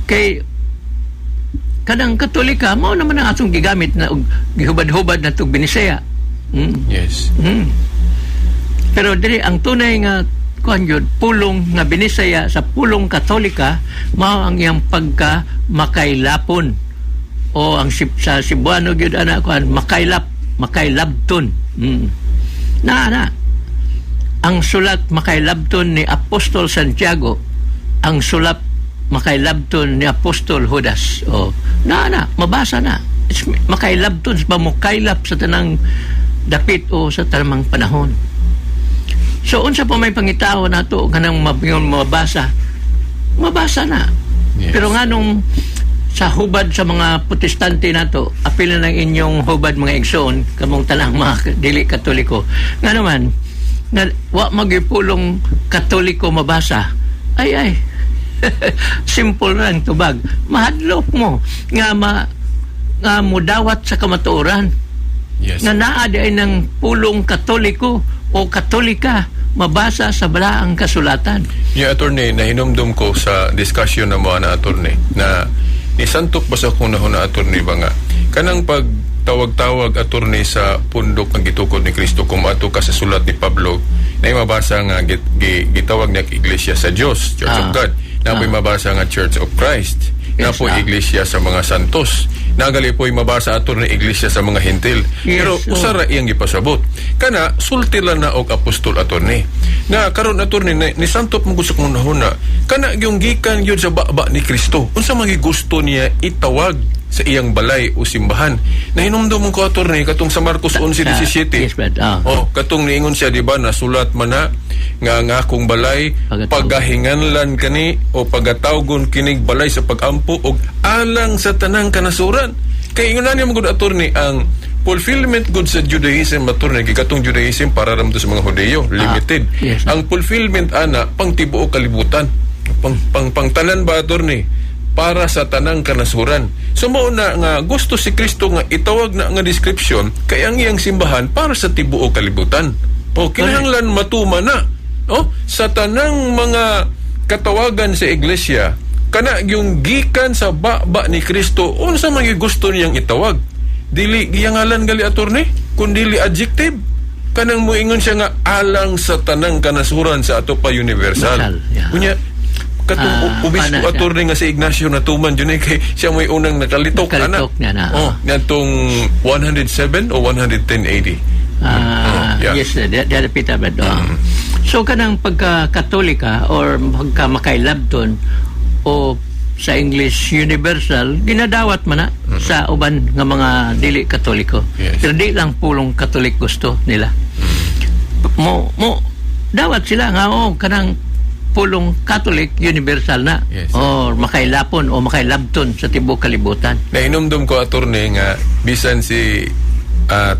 Kay kanang Katolika mao naman ang atong gigamit na gihubad-hubad na tug Binisaya. Yes. Pero diri ang tunay nga pulong nga Binisaya sa pulong Katolika mao ang iyang pagka makailapon o ang sa Cebuano gyud ana makailabton. Na ang sulat makailabton ni Apostol Santiago, ang sulat makailabton ni Apostol Judas. Mabasa na. It's makailabton ba mo kailap sa tanang dapit o sa tamang panahon. So unsa pa may pangitaw nato kanang mabasa na. Yes. Pero nganong sa hubad sa mga Protestante nato, apil na ng inyong hubad mga igsoon kamong tanang mga dili Katoliko. Nga naman nga wa magipulong Katoliko mabasa. Ay simple lang tubag. Mahadlok mo nga mudawat sa kamatuoran. Yes. Nga naa di ay ng pulong Katoliko o Katolika mabasa sa balaang kasulatan. Yeah, attorney, nahinumdum ko sa discussion na mga na attorney na nisantok ba sa kung na attorney ba nga kanang pagtawag-tawag attorney sa pundok ng gitukod ni Kristo kung ato ka sa sulat ni Pablo Na mabasa nga gitawag niya Iglesia sa Dios, Church of God. Na po'y mabasa nga Church of Christ. Na po Iglesia sa mga santos. Nagali po'y mabasa ato na Iglesia sa mga hentil. Pero usara iyang gipasabot. Kana sulti lang na og apostol ato ni. Na karon ato ni Santo mong gusto kong nahuna. Kana yung gikan yun sa baba ni Kristo. Unsa magi gusto niya itawag sa iyang balay o simbahan. Nahinumdum ko ato ni katong sa Marcos 11:17. Yes, but, Katong niingon siya, di ba, nasulat man na nga akong balay pagahinganlan kani o pagatawgon kinig balay sa pagampo og alang sa tanang kanasuran. Kay ingon niya magud attorney ang fulfillment good sa Judaism attorney gigatong Judaism para ramto sa mga Hudyo limited. Yes, ang fulfillment ana pang tibuok kalibutan. Pang tanan ba attorney? Para sa tanang kanasuran. So mao na nga gusto si Kristo nga itawag na nga description kay ang iyang simbahan para sa tibuok kalibutan. O kinahanglan matuma na sa tanang mga katawagan sa iglesia kana yung gikan sa baba ni Kristo unsa man gusto niyang itawag. Dili giyangalan gali attorney kun dili adjective. Kanang moingon siya nga alang sa tanang kanasuran sa ato pa universal. Kunya katong obispo attorney nga si Ignacio Natuman yun kay siya may unang nakalitok na natong 107 o 110 AD. Yes, pita ba so kanang pagka-katolika or pagka-makailabton o sa English universal ginadawat man na sa uban nga mga dili katoliko. Pero di lang pulong katolik gusto nila. Mo dawat sila nga kanang pulong Catholic universal na or makailapon o makailabton sa tibuok kalibutan. Nainumdum ko attorney nga bisan si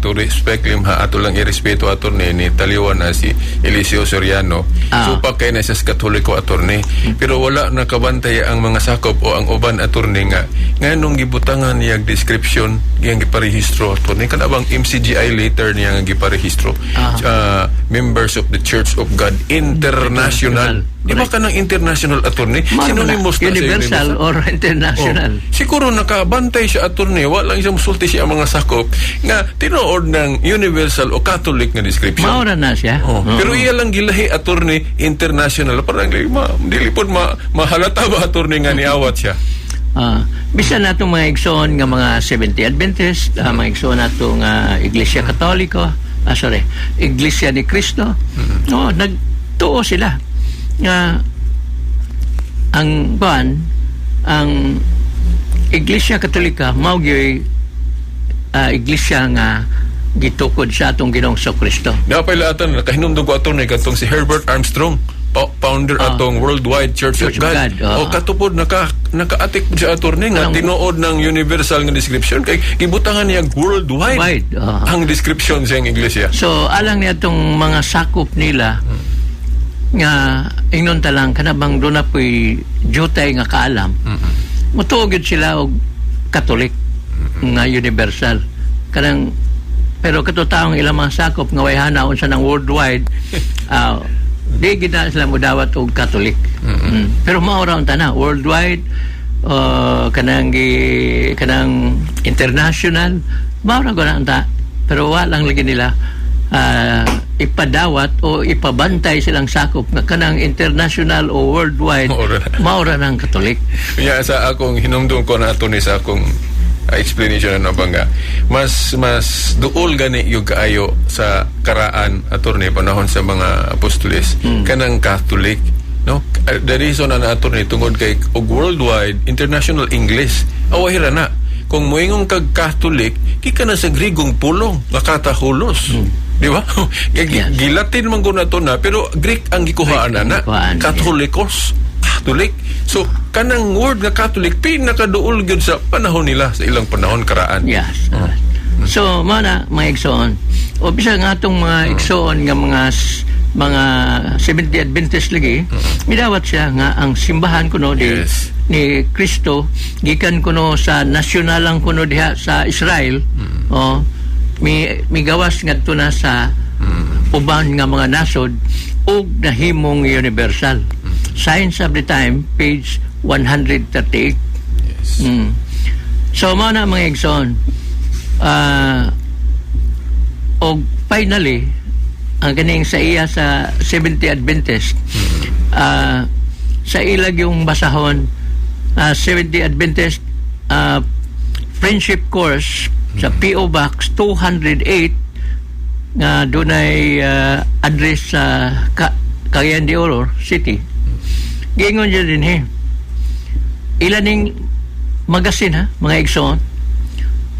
to respect lim ha ato lang irespeto attorney ni taliwan na si Eliseo Soriano supa kay na sa Katoliko attorney pero wala nakabantay ang mga sakop o ang uban attorney nga nganong gibutangan niya description yang giparehistro attorney kanabang MCGI later niya nga giparehistro members of the Church of God International. Di ba ka ng international attorney? Synonymous na universal or international. Siguro nakabantay siya attorney, wala lang siya musulti siya ang mga sakop nga tinuod ng universal o Catholic na description. Maura na siya. Pero iya lang gilahi attorney international. Parang dili po mahalata ba attorney nga niawat siya? Bisan natong mga igsoon nga mga Seventh-day Adventist, mga igsoon natong Iglesia Katoliko, Iglesia ni Cristo, nagtuo sila nga ang Iglesia Katolika mao gyud iglesia nga gitukod sa atong Ginoong Kristo. Napailatan nakahinumdum ko atong katong si Herbert Armstrong, founder atong Worldwide Church of God. O katupod nakaatik po siya attorney nga tinuod ng universal nga description kay gibutangan niya worldwide ang description sa iglesia. So alang niya itong mga sakop nila nga ingnon talang kanabang doon na po'y jutay nga kaalam mutuogid sila og Katolik nga universal kanang pero katutaong ilang mga sakop nga way hanaon sa ng worldwide di gina sila mo dawat og Katolik pero maura unta na worldwide kanang international maura guna unta pero walang lagi nila ipadawat o ipabantay silang sakop nga kanang international o worldwide maura ng Katolik. Kaya sa akong hinumdum ko na ito ni sa akong explanation na bangga mas duol gani yung kaayo sa karaan attorney panahon sa mga apostoles kanang Catholic no the reason na attorney tungod kay og worldwide international English awahira na kung moingong kag Catholic kika na sa Grigong pulong nakatahulos di ba? Gilatin man ko na to na pero Greek ang gikuhaan na Catholicos Catholic. So kanang word nga Catholic pinakaduol gyud sa panahon nila sa ilang panahon karaan. Yes. So mana mga igsoon o bisa nga atong mga igsoon nga mga Seventh-day Adventist lagi midawat siya nga ang simbahan kuno ni Kristo gikan kuno sa nasyonalang kuno diha sa Israel migawas ngadto na sa uban nga mga nasod ug nahimong universal. Science of the Time page 138. So mao na mga igsoon og finally ang kaning sa iya sa 70 Adventist. Sa ilag yung basahon 70 Adventist Friendship Course sa P.O. Box 208 nga dunay address sa Cagayan de Oro City. Giingon dyan din ilaning magasin mga igsoon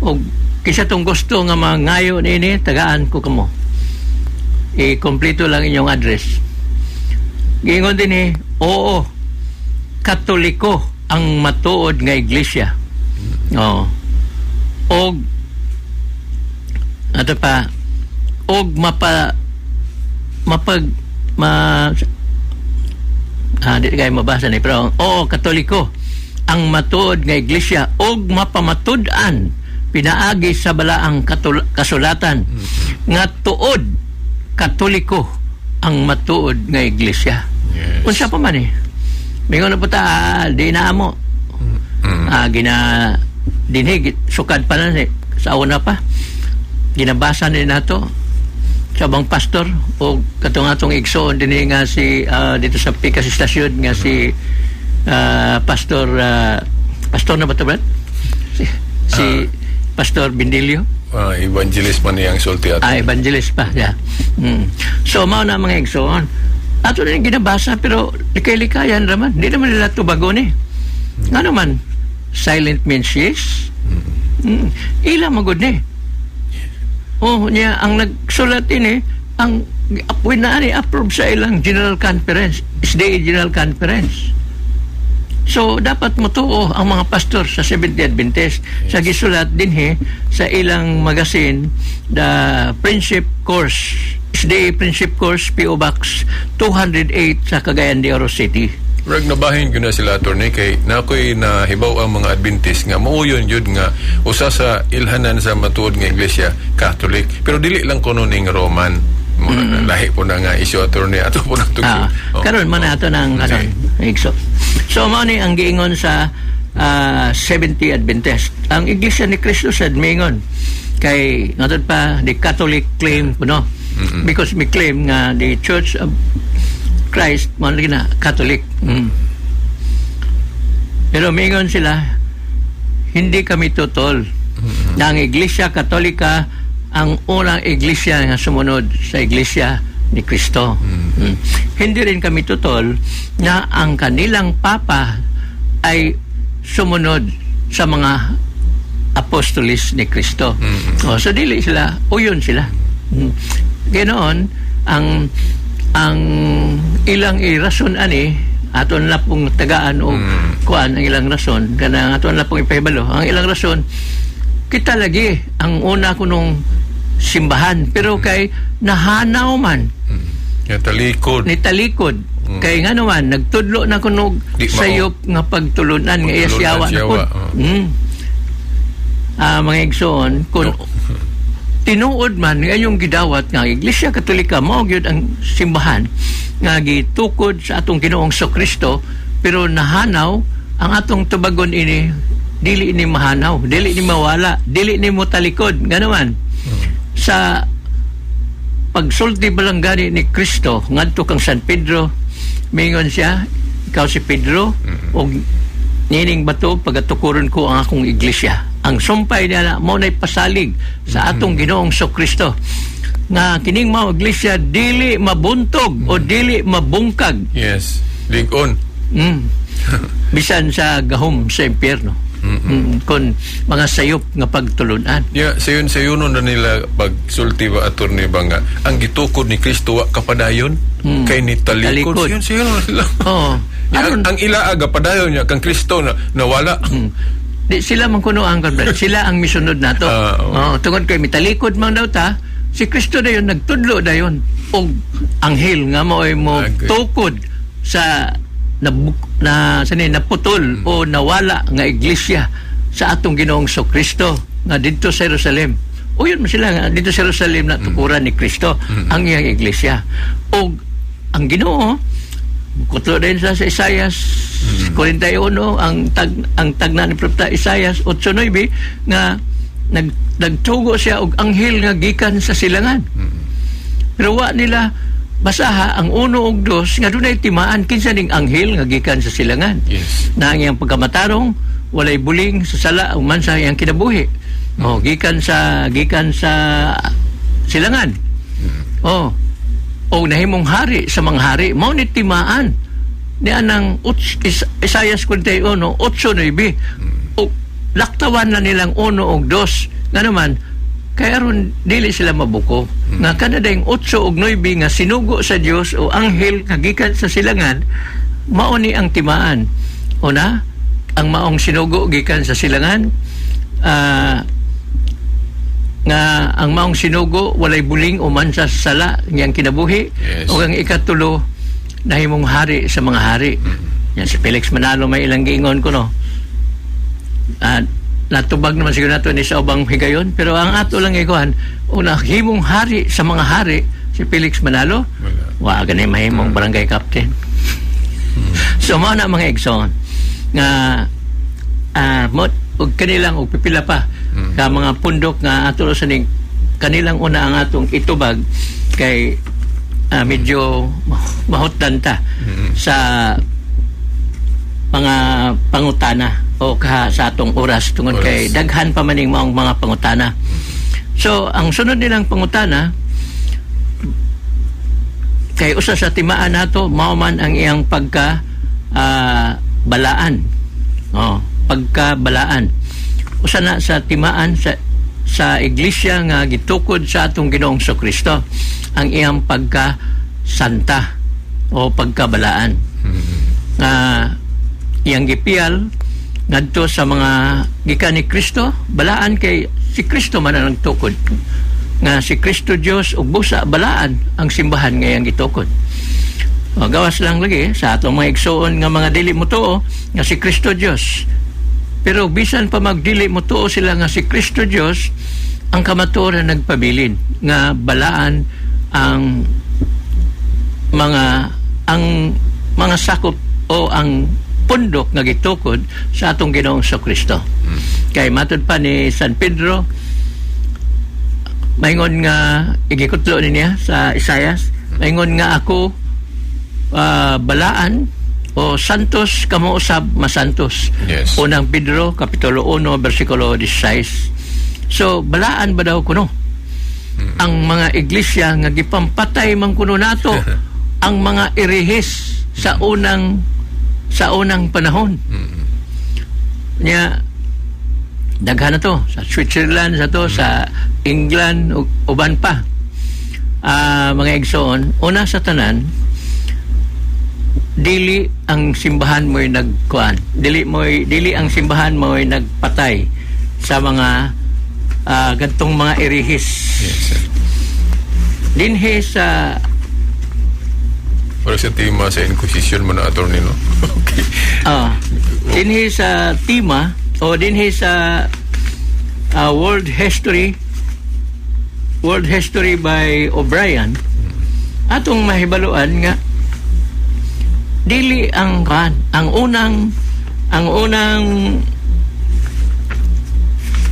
o kisa tong gusto nga mga ngayon ini tagaan ko kamo i-kompleto lang inyong address. Giingon din oo, Katoliko ang matuod nga iglesia. Og ato pa og di kayo mabasa ni pero oo, Katoliko ang matuod nga iglesia og mapamatud-an pinaagi sa balaang kasulatan nga tuod Katoliko ang matuod nga iglesia. Yes. Unsa pa man mingon na po di na mo dinhig sukad pa na sa una pa ginabasa ni nato sa bang pastor o katong igsoon din nga si dito sa Pikas Stasyon nga si pastor na ba ito, Brad? Si Pastor Bindilio. Evangelist man niyang sulti ato. Evangelist pa, yeah. So, mao na mga igsoon. Ato na ginabasa, pero likay-likayan naman. Hindi naman nila tubago ni. Nga naman, silent means yes. Ila magod ni. Niya, ang nagsulat ini, ang approve sa ilang General Conference, SDA General Conference. So, dapat motuo ang mga pastor sa Seventh Adventist. Sa gisulat din sa ilang magazine, the Friendship Course, SDA Friendship Course, P.O. Box 208 sa Cagayan de Oro City. Rag nabahin ko na sila, attorney, kay nakoy na hibaw ang mga Adventist nga mauyon yun nga usa sa ilhanan sa matuod nga iglesia, Catholic. Pero dili lang kuno ning Roman. Lahi po na nga isyo, attorney, ato po na tugyo. Karon man ato ng igso. So, mao ni ang giingon sa 70 Adventist. Ang Iglesia ni Cristo sa mingon kay ngatod pa the Catholic claim kuno. Because we claim nga the Church of Christ mo na Catholic. Pero mingon sila hindi kami tutol na ang Iglesia Katolika ang unang iglesia nga sumunod sa Iglesia ni Cristo. Hindi rin kami tutol na ang kanilang papa ay sumunod sa mga apostolis ni Cristo. So dili sila, uyon sila. Ganoon ang ilang irason ani aton na pong tagaan o kuan ang ilang rason kana aton na pong ipahibalo ang ilang rason kita lagi ang una kunong simbahan pero kay nahanaw man ni talikod kay nga naman nagtudlo na kunog sayop nga pagtulunan nga iyasyawa na po mga igsoon kung tinuod man ngayong gidawat nga Iglesia Katolika mao gyud ang simbahan nga gitukod sa atong Ginoong Kristo pero nahanaw ang atong tubagon ini dili ini mahanaw, dili ini mawala, dili ini mo talikod ganaman sa pagsulti balanggani ni Kristo ngadto kang San Pedro mingon siya ikaw si Pedro og nining bato pagatukuron ko ang akong iglesia ang sumpay niya mo na'y pasalig sa atong Ginoong Kristo nga kining mao iglesia dili mabuntog o dili mabungkag ligon bisan sa gahom sa impyerno. Kon mga sayop nga pagtulunan. Sayon na nila pagsulti ba attorney ba nga ang gitukod ni Kristo wa kapadayon kay ni talikod. Sayon nila. Ang ilaaga padayon niya kang Kristo na nawala. Di sila man kuno ang kanbret. Sila ang misunod nato. Tungod kay mitalikod man daw ta, si Kristo dayon nagtudlo dayon og anghel nga mo tukod sa naputol o nawala nga iglesia sa atong Ginoong Kristo nga dito sa Jerusalem. Uyon mo sila nga dito sa Jerusalem na tukuran ni Kristo ang iyang iglesia. O ang Ginoo kutlo din sa Isaias 41 ang tagna ni Propeta Isaias 8:9 nga nagtugo siya og anghel nga gikan sa silangan. Pero wa nila basaha ang 1 ug 2 nga dunay timaan kinsa ning anghel nga gikan sa silangan. Yes. Na ang iyang pagkamatarong walay buling sa sala o man sa iyang kinabuhi. Gikan sa silangan. O nahimong hari sa mga hari mao ni timaan ni anang Isaias 41 8:9. O laktawan na nilang 1 ug 2 nga naman kaya ron dili sila mabuko nga kanadayng 8 ug 9 nga sinugo sa Dios o anghel nga gikan sa silangan mao ni ang timaan. Una, ang maong sinugo gikan sa silangan nga ang maong sinugo walay buling o man sa sala niyang kinabuhi. Yes. O ang ikatulo nahimong hari sa mga hari. Yan si Felix Manalo may ilang giingon ko no. Natubag naman siguro nato ni sa ubang higayon pero ang ato lang ikuhan una himong hari sa mga hari si Felix Manalo wa ganay mahimong barangay captain. So mao na mga igsoon nga og kanilang og pipila pa ka mga pundok nga ato sa ning kanilang una ang atong itubag kay medyo mahutdan ta sa mga pangutana o sa atong oras tungod kay daghan pa maning maong mga pangutana. So ang sunod nilang pangutana kay usa sa timaan nato mao man ang iyang balaan. Pagkabalaan. Usa na sa timaan sa iglesia nga gitukod sa atong Ginoong Kristo ang iyang pagka-santa o pagkabalaan. Iyang gipiyal ngadto sa mga gikan ni Kristo balaan kay si Kristo man ang nagtukod nga si Kristo Dios ug busa balaan ang simbahan nga iyang gitukod. Gawas lang lagi sa atong mga igsoon nga mga dili motuo nga si Kristo Dios. Pero bisan pa magdili motuo sila nga si Kristo Dios, ang kamatuoran nagpabilin nga balaan ang mga sakop o ang pundok nga gitukod sa atong Ginoong Kristo. Kay matud pa ni San Pedro maingon nga igikutlo niya sa Isaias, maingon nga ako balaan o santos kamo usab masantos. Yes. Unang Pedro kapitulo 1 bersikulo 16. So balaan ba daw kuno ang mga iglesia nga gipampatay man kuno nato ang mga irihis sa unang panahon. Nya daghan na to sa Switzerland sa England ug uban pa. Mga igsoon, una sa tanan dili ang simbahan mo'y nagkuan. Dili ang simbahan mo'y nagpatay sa mga gantong mga irihis. Yes, sir. Dinhi sa Para sa tema sa Inquisition mo na attorney, no? Okay. dinhi sa tema o dinhi sa World History by O'Brien atong mahibaluan nga dili ang unang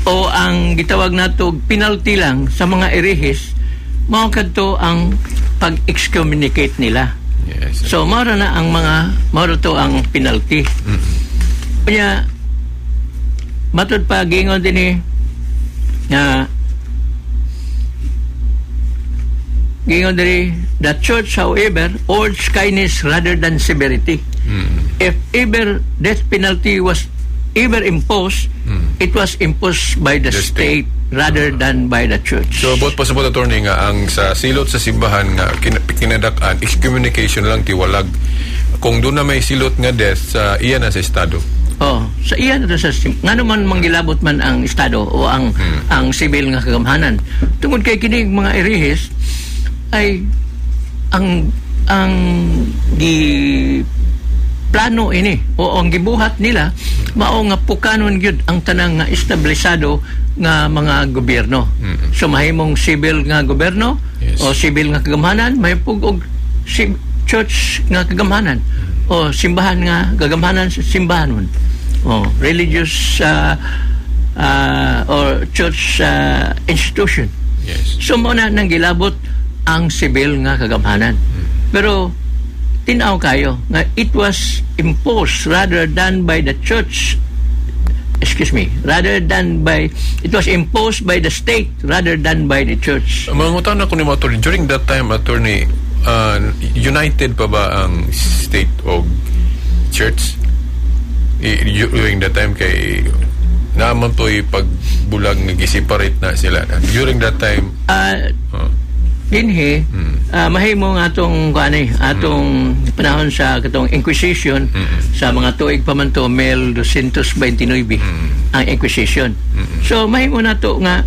o ang gitawag nato penalty lang sa mga irihis mao kadto ang pag-excommunicate nila. Yes, sir. So mao na ang to ang penalty. Kaya matud pa gingon dinhi the church however urged kindness rather than severity. If ever death penalty was ever imposed, it was imposed by the state rather than by the church. So, bot pa sa attorney nga, ang sa silot sa simbahan nga, kinadakan, excommunication lang tiwalag. Kung doon na may silot nga death, iyan na sa estado. Sa iyan na sa nga naman manggilabot man ang estado o ang sibil nga kagamhanan. Tungod kay kining mga irihis, ay ang plano ini o ang gibuhat nila mao nga pukanon gyud ang tanang nga establisado nga mga gobyerno. So mahimong civil nga gobyerno o civil nga kagamhanan, may pugog church nga kagamhanan o simbahan nga kagamhanan sa simbahanon o religious or church institution. Yes. So mo na nang gilabot ang sibil nga kagamhanan. Pero tinaw kayo nga it was imposed rather than by the church, it was imposed by the state rather than by the church. Mangutan ako ni Attorney, during that time, Attorney, united pa ba ang state o church? During that time kay naman po pagbulag nag-separate na sila. During that time, dinhi mahimo nga atong panahon sa katong Inquisition sa mga tuig pa man to 1229 ang Inquisition. So mahimo na to nga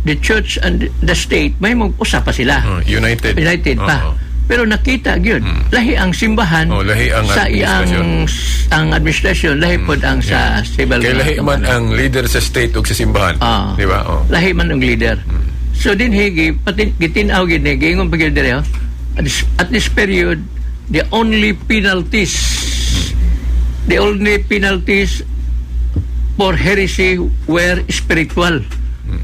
the church and the state mahimo usap pa sila. United pa. Pero nakita gyud lahi ang simbahan lahi ang sa ang administrasyon lahi pod ang sa civil. Kay lahi man ang leader sa state ug sa simbahan, di ba? Lahi man ang leader. So din higi gitinaw gid ni gingon pa gyud dire at this period the only penalties for heresy were spiritual.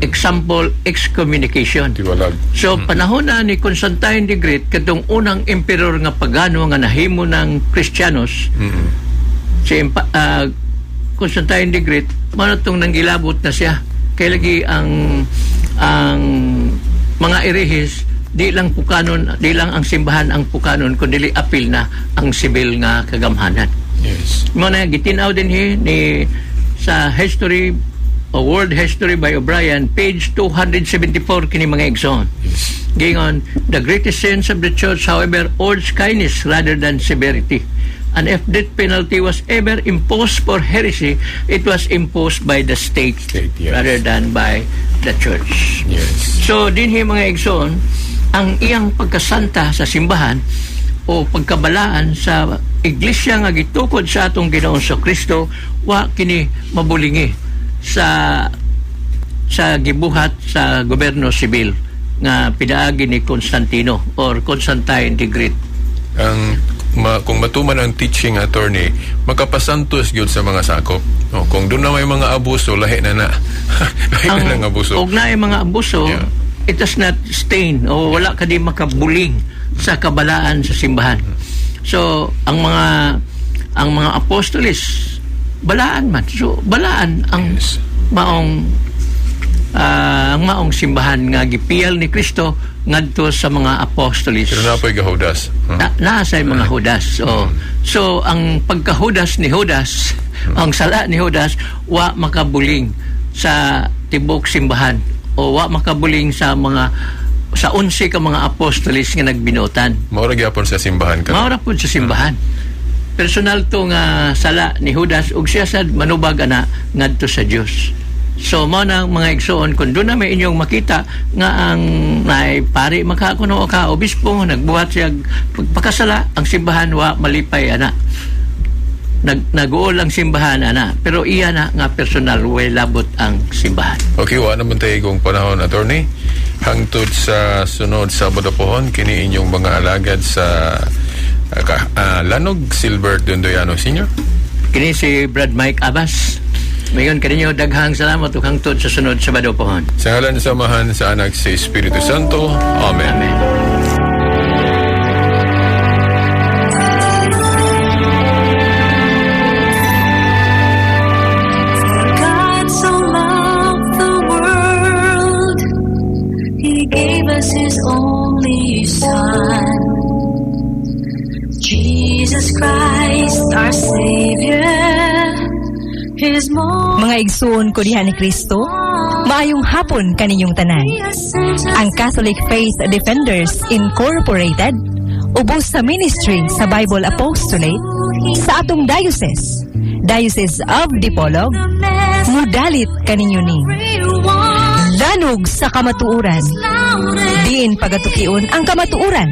Example, excommunication. Tiwalag. So panahon na ni Constantine the Great kadtong unang emperor nga pagano nga nahimo ng Kristiyanos. Si Constantine the Great mao tong nanggilabot na siya kay lagi ang mga erehis di lang ang simbahan ang pukanon kundi apil na ang sibil nga kagamhanan. Yes. Mo na gitinaw din ni sa history o World History by O'Brien, page 274 kini mga igsoon. Yes. Gingon, the greatest sins of the church, however, urge kindness rather than severity. And if death penalty was ever imposed for heresy, it was imposed by the state Yes. rather than by the church. Yes. So, dinhi mga igsoon, ang iyang pagkasanta sa simbahan o pagkabalaan sa iglesia nga gitukod sa atong Ginoong Kristo wa kini mabulingi sa gibuhat sa gobyerno sibil nga pinaagi ni Constantino or Constantine the Great. Kung matuman ang teaching, Attorney, makapasantos gyud sa mga sakop. Kung doon na may mga abuso, lahi na lahi na ng abuso. Og na mga abuso, it does not stain o wala ka di makabuling sa kabalaan sa simbahan. So ang mga apostolis balaan man. So balaan ang maong simbahan nga gipiyal ni Kristo ngadto sa mga apostolis. Pero napoy gahudas. Nasa mga Judas. So ang pagkahudas ni Judas, ang sala ni Judas wa makabuling sa tibok simbahan o wa makabuling sa 11 ka mga apostolis nga nagbinutan. Maura gyapon sa simbahan ka. Maura pud sa simbahan. Personal to nga sala ni Judas ug siya sad manubag ana ngadto sa Dios. So mo nang mga igsoon kun doon na may inyong makita nga ang pari makakuno ka obispo nagbuhat siya pagpakasala ang simbahan wa malipay ana. Nag-uol ang simbahan ana pero iya na nga personal way labot ang simbahan. Okay, wa naman tayo kung panahon, Attorney. Hangtod sa sunod Sabado pohon kini inyong mga alagad sa Lanog Silbert Dondoyano Sr. Kini si Brad Mike Abbas. Mayon kaninyo daghang salamat ug hangtod sa sunod Sabado pohon. Sa ngalan samahan sa anak sa Espiritu Santo. Amen. Amen. God so loved the world, He gave us His only Son, Jesus Christ, our Savior. Mga igsoon ko diha ni Kristo, maayong hapon kaninyong tanan. Ang Catholic Faith Defenders Incorporated, ubos sa ministry sa Bible Apostolate sa atong Diocese of Dipolog, mudalit kaninyo ni danog sa kamatuuran, diin pagatukion ang kamatuuran,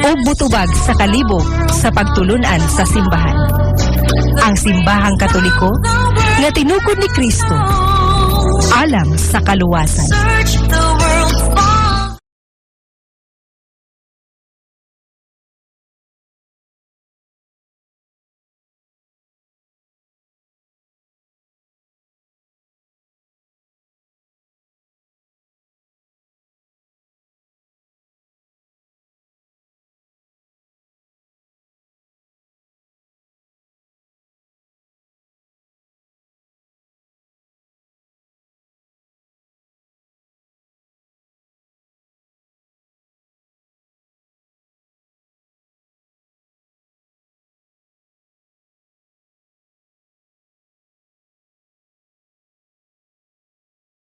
o butubag sa kalibog sa pagtulunan sa simbahan. Ang simbahang Katoliko nga tinukod ni Kristo alam sa kaluwasan.